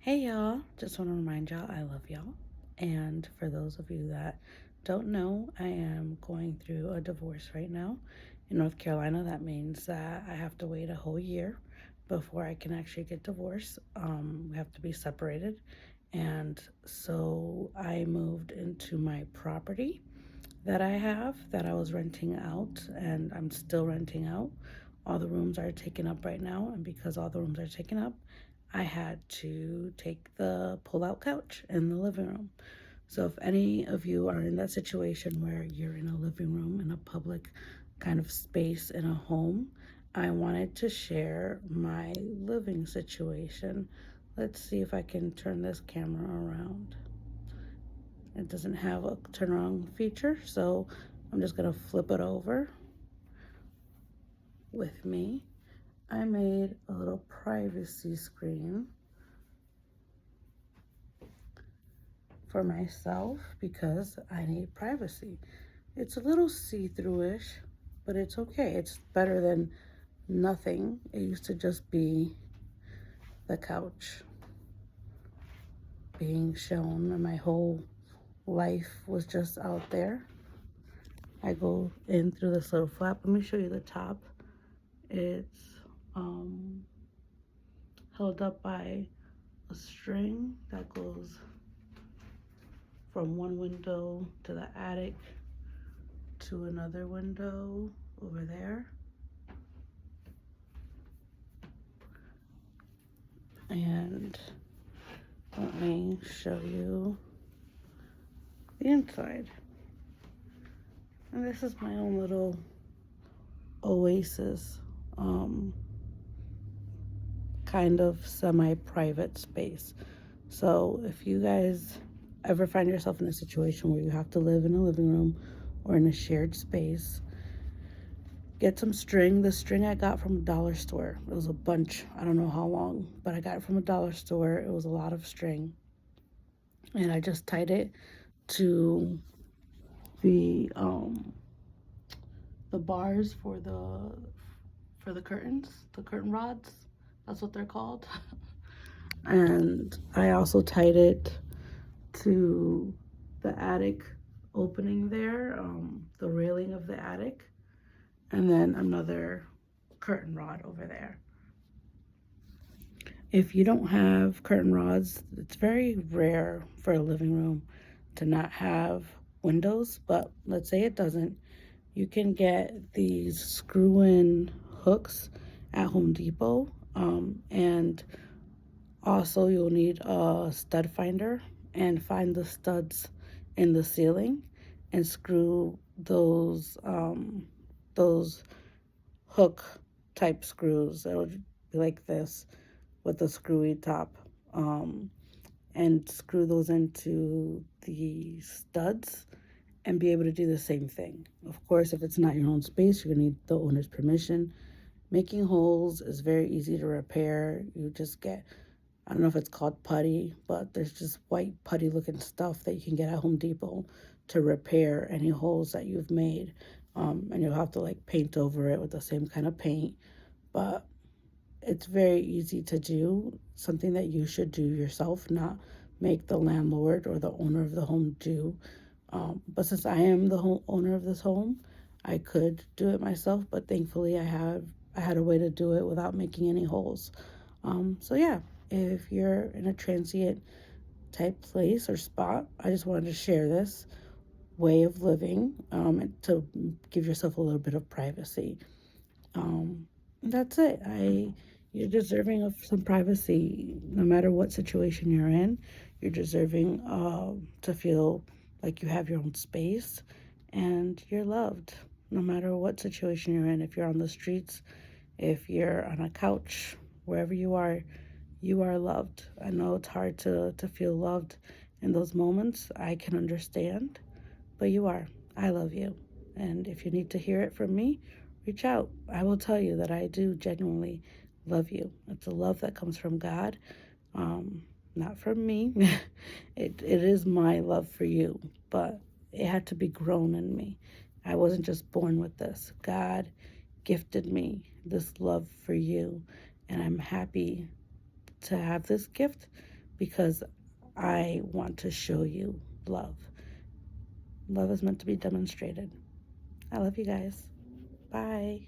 Hey y'all, just want to remind y'all I love y'all. And for those of you that don't know, I am going through a divorce right now. In North Carolina, that means that I have to wait a whole year before I can actually get divorced. We have to be separated. And so I moved into my property that I have that I was renting out, and I'm still renting out. All the rooms are taken up right now, and because all the rooms are taken up, I had to take the pull-out couch in the living room. So if any of you are in that situation where you're in a living room in a public kind of space in a home, I wanted to share my living situation. Let's see if I can turn this camera around. It doesn't have a turn around feature, so I'm just gonna flip it over with me. I made a little privacy screen for myself because I need privacy. It's a little see-through-ish, but it's okay. It's better than nothing. It used to just be the couch being shown, and my whole life was just out there. I go in through this little flap. Let me show you the top. It's um, held up by a string that goes from one window to the attic to another window over there. And let me show you the inside. And this is my own little oasis, kind of semi-private space. So if you guys ever find yourself in a situation where you have to live in a living room or in a shared space, get some string. The string I got from a dollar store. It was a bunch. I don't know how long, but I got it from a dollar store. It was a lot of string. And I just tied it to the the bars for the curtains, the curtain rods. That's what they're called. And I also tied it to the attic opening there, the railing of the attic, and then another curtain rod over there. If you don't have curtain rods, it's very rare for a living room to not have windows, but let's say it doesn't. You can get these screw-in hooks at Home Depot, and also you'll need a stud finder and find the studs in the ceiling and screw those hook type screws. It'll be like this with a screwy top, and screw those into the studs and be able to do the same thing. Of course, if it's not your own space, you're gonna need the owner's permission. Making holes is very easy to repair. You just get, I don't know if it's called putty, but there's just white putty looking stuff that you can get at Home Depot to repair any holes that you've made. And you'll have to like paint over it with the same kind of paint, but it's very easy to do, something that you should do yourself, not make the landlord or the owner of the home do. But since I am the owner of this home, I could do it myself, but thankfully I had a way to do it without making any holes. So yeah, if you're in a transient type place or spot, I just wanted to share this way of living, to give yourself a little bit of privacy. That's it. You're deserving of some privacy, no matter what situation you're in. You're deserving to feel like you have your own space and you're loved, no matter what situation you're in. If you're on the streets, if you're on a couch, wherever you are loved. I know it's hard to feel loved in those moments. I can understand, but you are. I love you. And if you need to hear it from me, reach out. I will tell you that I do genuinely love you. It's a love that comes from God, not from me. It is my love for you, but it had to be grown in me. I wasn't just born with this. God gifted me this love for you, and I'm happy to have this gift because I want to show you love. Love is meant to be demonstrated. I love you guys. Bye.